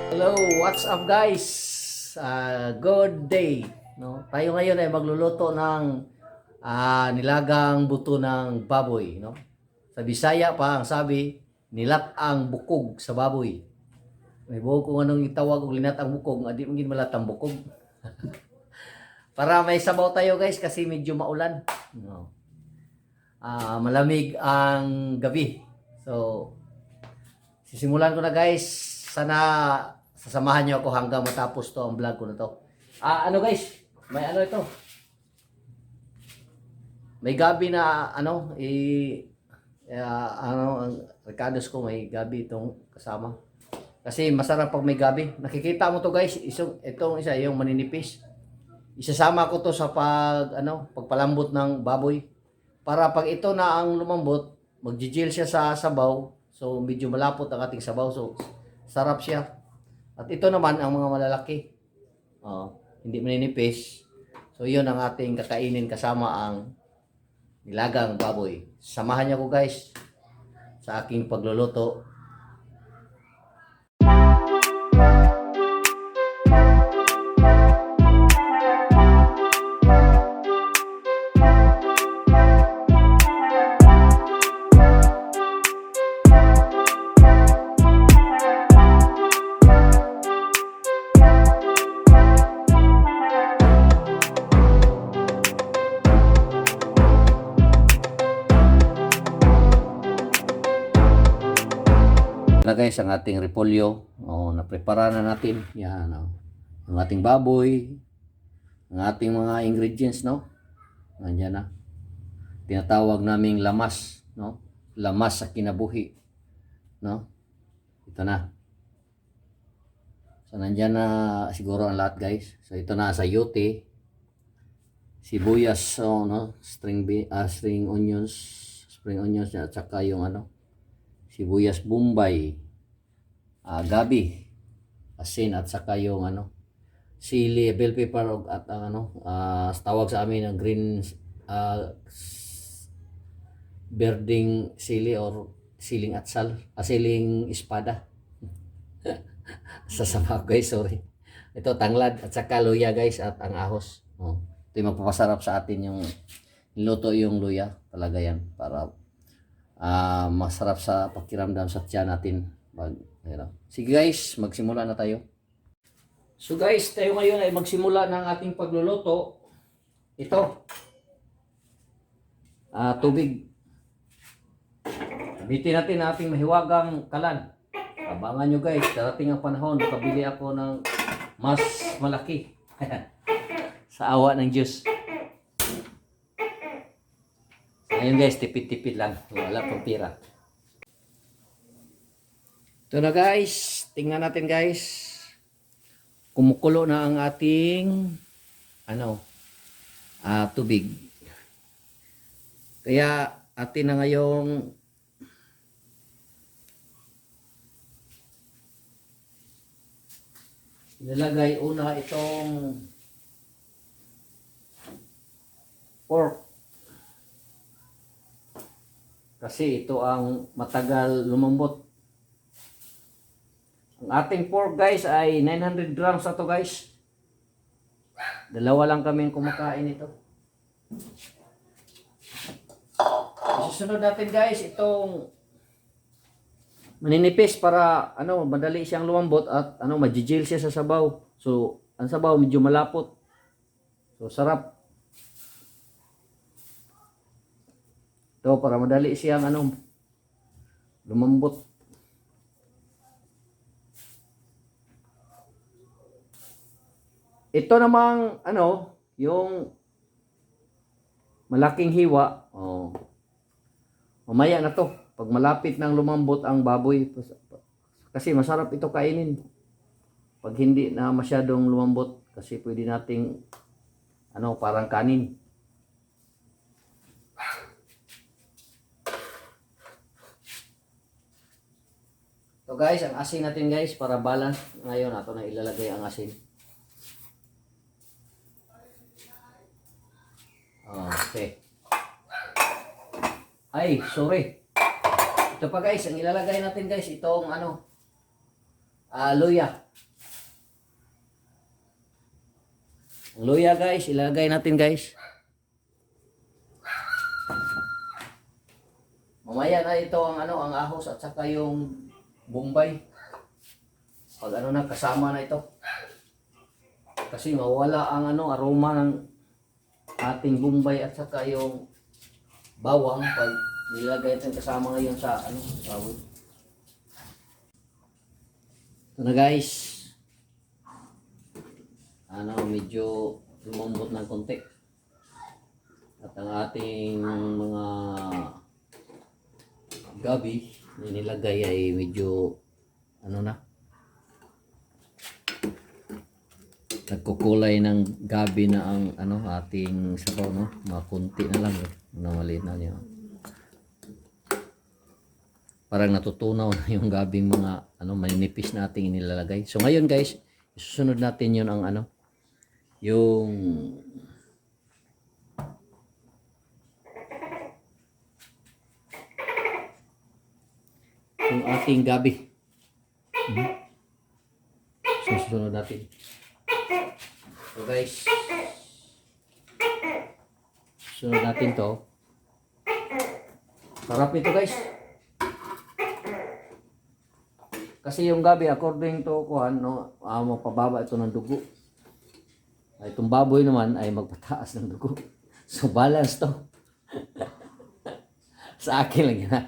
Hello, what's up guys? Good day. No? Tayo ngayon ay magluluto ng nilagang buto ng baboy. No? Sa Bisaya pa ang sabi, nilat ang bukog sa baboy. May buhok kung anong itawag o linat ang bukog, adi maging malat ang bukog. Para may sabaw tayo guys kasi medyo maulan. No? Malamig ang gabi. So, sisimulan ko na guys. Sana sasamahan niyo ako hanggang matapos to ang vlog ko na to. Ano guys, may ano ito. May gabi na ano, ang recados ko may gabi itong kasama. Kasi masarap pag may gabi. Nakikita mo to guys, itong isa yung maninipis. Isasama ko to sa pagpalambot ng baboy. Para pag ito na ang lumambot, magjijil siya sa sabaw. So medyo malapot ang ating sabaw. So sarap siya. At ito naman ang mga malalaki. Hindi maninipis. So yun ang ating kakainin kasama ang nilagang baboy. Samahan niyo ko guys sa aking pagluluto. Na guys ang ating repolyo, naprepara na natin. Yan, ang ating baboy, ang ating mga ingredients, no? Nandiyan na. Tinatawag naming lamas, no? Lamas sa kinabuhi, no? Ito na. So nandiyan na siguro ang lahat guys. So ito na sayote, sibuyas, no? Spring onions at saka yung sibuyas bombay, gabi, asin at saka yung sili, bell pepper at tawag sa amin ng green berding sili or siling atsal, siling espada. Sasama guys, sorry. Ito tanglad at saka luya guys at ang ahos. Ito yung magpapasarap sa atin yung niluto yung luya, talaga yan para masarap sa pakiramdam sa tiyan natin. Sige guys, magsimula na tayo. So guys, tayo ngayon ay magsimula ng ating pagluluto. Ito, tubig. Bitin natin ang ating mahiwagang kalan. Abangan nyo guys, darating ang panahon, makabili ako ng mas malaki. Sa awa ng Diyos. Ayun guys, tipid-tipid lang. Wala pang pira. Ito na guys. Tingnan natin guys. Kumukulo na ang ating tubig. Kaya atin na ngayong ilalagay una itong pork. Kasi ito ang matagal lumambot. Ang ating pork guys ay 900 grams na to guys. Dalawa lang kami kumakain ito. Susunod natin guys itong maninipis para madali siyang lumambot at majijil siya sa sabaw. So ang sabaw medyo malapot. So sarap. Ito para madali siyang lumambot. Ito namang yung malaking hiwa. Mamaya na to pag malapit nang lumambot ang baboy. Kasi masarap ito kainin. Pag hindi na masyadong lumambot kasi pwede nating parang kanin. So guys, ang asin natin guys para balance. Ngayon ato na ilalagay ang asin. Okay. Ay, sorry. Ito pa guys, ang ilalagay natin guys, itong ano, luya. Ang luya guys, ilalagay natin guys. Mamaya na ito ang ano, ang ahos at saka yung bombay. Pag ano na, kasama na ito. Kasi mawala ang ano, aroma ng ating bombay at saka yung bawang pag nilagay natin kasama ngayon sa ano, bawang. Ito na guys. Ano, medyo lumambot ng konti. At ang ating mga gabi na nilagay ay medyo ano na, nagkukulay ng gabi na ang ano ating sabaw, no? Makunti na lang na maliit na niya. Parang natutunaw na yung gabing mga ano maninipis na ating inilalagay. So ngayon guys, isusunod natin yun ang ano, yung ating gabi. Susunod natin. So guys, sunod natin to. Sarap ito guys. Kasi yung gabi, according to kuhan, no, magpababa ito ng dugo. Itong baboy naman ay magpataas ng dugo. So balance to. Sa akin lang yan ha.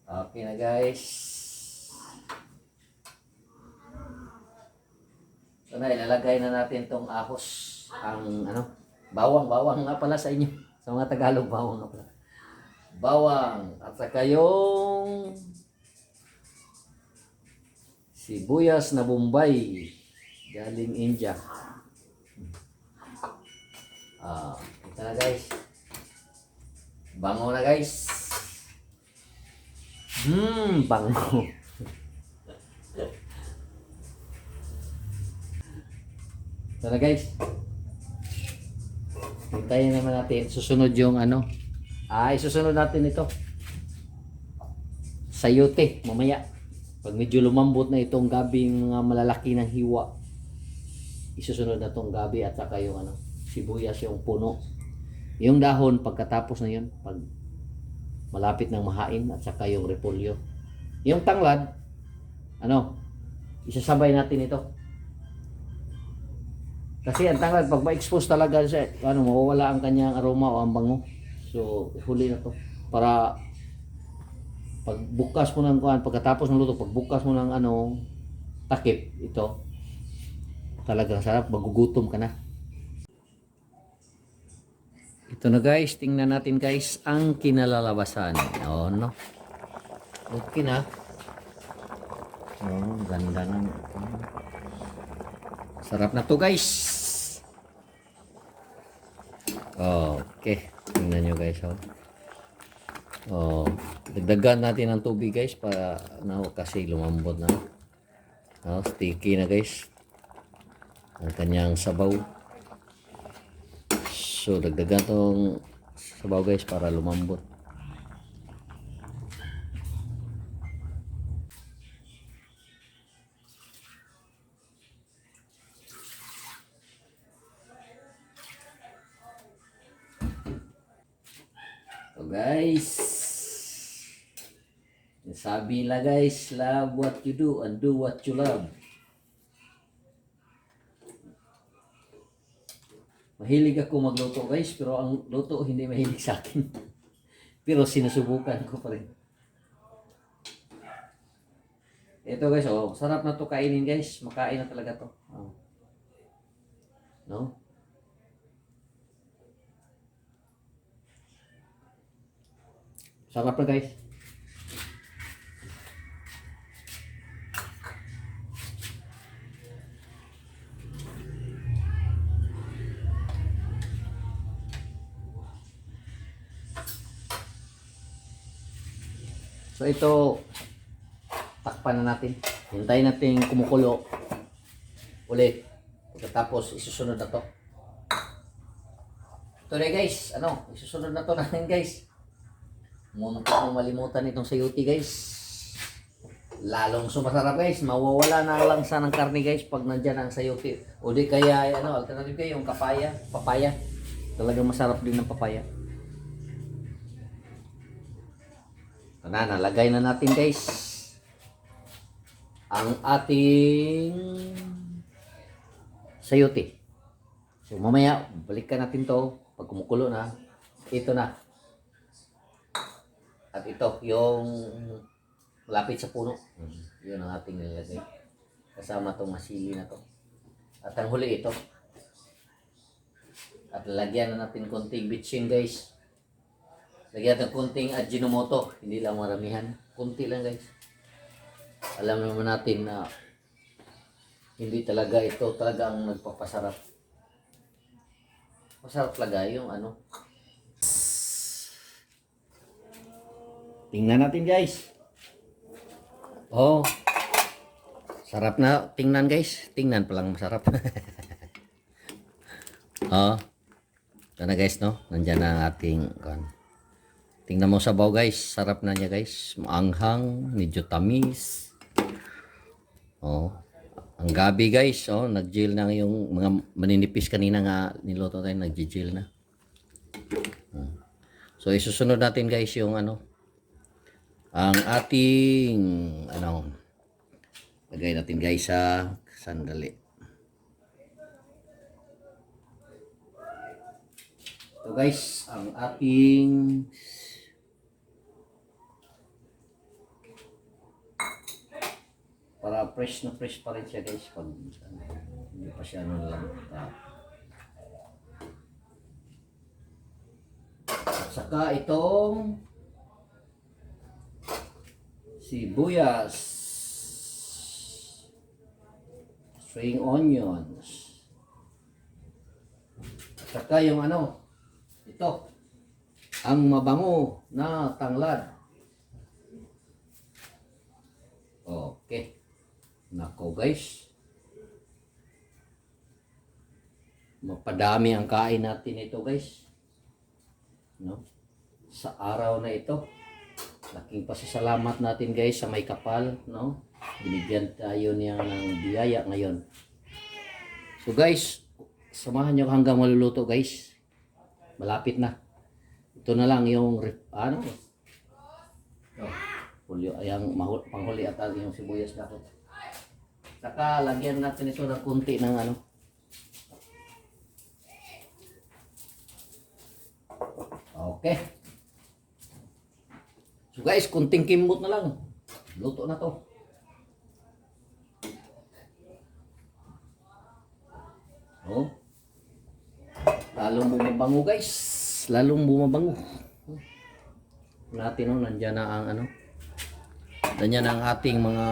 Okay na guys. So na, ilalagay na natin tong ahos. Ang ano, bawang nga pala sa inyo. Sa mga Tagalog, bawang nga pala. Bawang at saka yung sibuyas na Bombay galing India. Ito na guys. Bango na guys. Bango. Ito na guys. Hintayin naman natin. Susunod yung ano. Isusunod natin ito. Sayote. Mamaya. Pag medyo lumambot na itong gabing mga malalaki ng hiwa. Isusunod na itong gabi at saka yung ano, sibuyas yung puno. Yung dahon pagkatapos na yun. Pag malapit ng mahain at saka yung repolyo. Yung tanglad, ano, isasabay natin ito. Kasi ang tanglad, pag ma-expose talaga siya, ano, mawawala ang kanyang aroma o ang bango. So, huli na to. Para pagbukas mo ng kuhan, pagkatapos ng luto, pagbukas mo ng ano, takip, ito, talagang sarap, magugutom ka na. Ito na guys, tingnan natin guys ang kinalalabasan. Oh, no. Okay na. Oh, ganda ng. Sarap na to guys. Okay. Tingnan nyo guys. Dagdagan natin ng tubig guys para kasi lumambot na. Sticky na guys. Ang kanyang sabaw. So dagdagan tong sabaw guys para lumambot. So guys, sabi nila guys, love what you do and do what you love. Mahilig ako magluto guys, pero ang luto hindi mahilig sa akin. Pero sinusubukan ko pa rin. Ito guys, sarap na to kainin guys. Makain na talaga to. No? Sarap na guys. So ito, Takpan na natin. Hintayin natin kumukulo ulit. Pagkatapos isusunod na to. Ito na guys, isusunod na to natin guys. Muntik mong malimutan itong sayuti guys. Lalong sumasarap guys. Mawawala na lang sa ng karne guys pag nandyan ang sayuti. O di kaya alternative kayo yung papaya. Talagang masarap din ng papaya. Ito na, nalagay na natin guys ang ating sayuti. So mamaya balikan natin to pag kumukulo na. Ito na. At ito yung malapit sa puno. Yun ang ating nilagay. Kasama tong masili na to. At ang huli ito. At lagyan na natin konting bitchin guys. Lagyan natin konting Ajinomoto. Hindi lang maramihan. Kunti lang guys. Alam naman natin na hindi talaga ito talaga ang nagpapasarap. Masarap talaga yung Tingnan natin guys. Oh. Sarap na tingnan guys. Tingnan pa lang masarap. Oh. Ito na guys no. Nandiyan na ang ating tingnan mo sabaw guys. Sarap na niya guys. Maanghang, medyo tamis. Oh. Ang gabi guys, nag-gel na yung mga maninipis kanina nga niluto tayo, nag-gel na. So isusunod natin guys yung ang ating lagay natin guys sa sandali. So guys, ang ating para fresh na fresh pa rin siya guys pag hindi pa siya lang. At saka itong sibuyas, string onions, at saka yung ito ang mabango na tanglad. Okay. Nako guys, mapadami ang kain natin ito guys, no? Sa araw na ito, laking pasasalamat natin guys sa may kapal, no? Binigyan tayo niya ng biyaya ngayon. So guys, samahan nyo hanggang maluluto guys. Malapit na. Ito na lang yung pulyo, ayang panghuli at yung sibuyas na ito. Saka lagyan natin ito ng kunti ng Okay. So guys, kunting kimbot na lang. Luto na to. Lalong bumabango guys. Lalong bumabango. Natin nandiyan na ang nandiyan na ang ating mga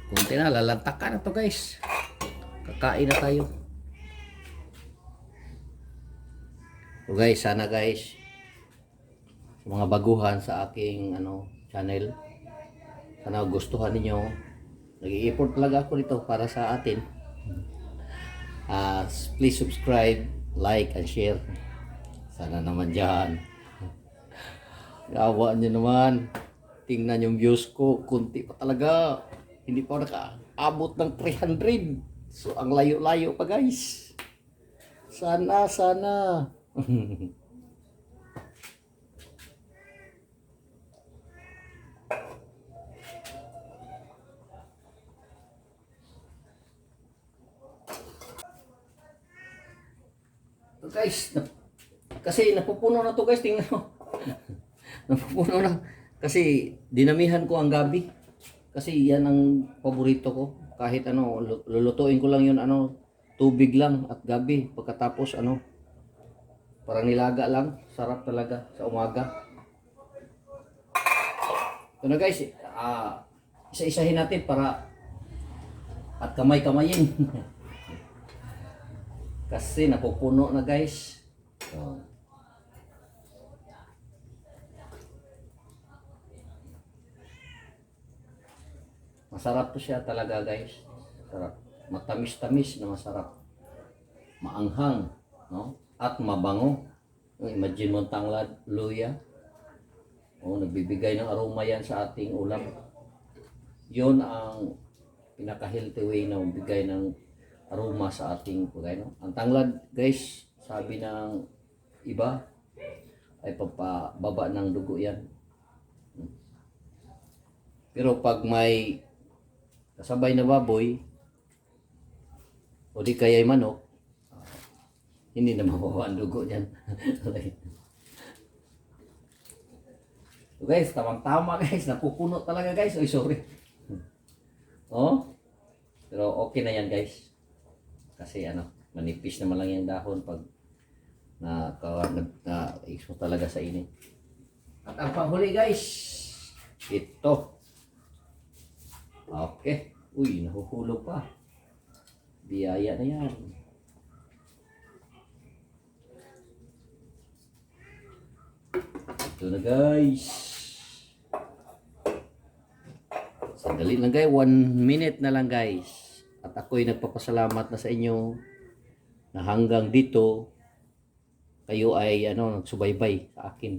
kunti na, lalantakan na to guys. Kakain na tayo. So guys, sana guys sa mga baguhan sa aking channel, sana gustuhan niyo. Nag-i-effort talaga ako nito para sa atin. Please subscribe, like and share. Sana naman dyan. Gawa nyo naman. Tingnan yung views ko, kunti pa talaga. Hindi pa nakaabot ng 300. So ang layo-layo pa guys. Sana. So guys, kasi napupuno na to guys, tingnan mo. Napupuno na. Kasi dinamihan ko ang gabi. Kasi yan ang paborito ko. Kahit lulutuin ko lang yun tubig lang at gabi. Pagkatapos parang nilaga lang. Sarap talaga sa umaga. Ito na guys, isa-isahin natin para at kamay-kamayin. Kasi napupuno na guys. Masarap to siya talaga guys. Sarap. Matamis-tamis na masarap. Maanghang, no? At mabango. Imagine mo ang tanglad, luya. Nagbibigay ng aroma yan sa ating ulam. Yun ang pinaka-healthy way na magbigay ng aroma sa ating pagkain. No? Ang tanglad, guys, sabi ng iba, ay pagpababa ng dugo yan. Pero pag may kasabay na baboy, o di kaya'y manok, hindi na mababa ang dugo yan. So guys, tamang-tama guys, napupuno talaga guys. Oy, sorry. Pero okay na yan guys. Kasi manipis naman lang yung dahon pag na-expose talaga sa init. At ang panghuli guys, ito. Okay. Uy, nahuhulog pa. Biyaya na yan. Ito na guys. Sandali lang guys, 1 minute na lang guys. At ako'y nagpapasalamat na sa inyo na hanggang dito kayo ay nagsubaybay sa akin.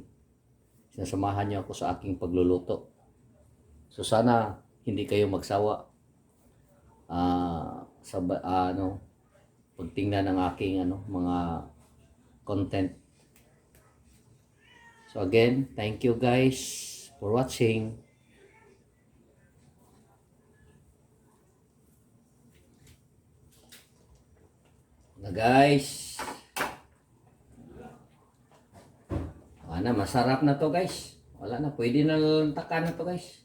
Sinasamahan niyo ako sa aking pagluluto. So sana hindi kayo magsawa pagtingnan ng aking mga content. So again, thank you guys for watching. Na guys. Masarap na to guys. Wala na, pwede na lantakan na to guys.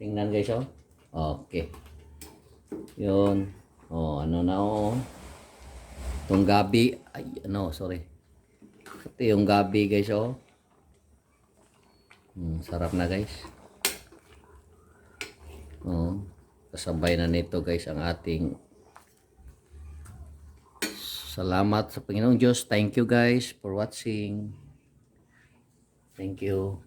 Tingnan guys Okay. Yun. Itong gabi, sorry. Ito yung gabi guys sarap na guys. Kasabay na nito guys ang ating salamat sa Panginoong Diyos. Thank you guys for watching. Thank you.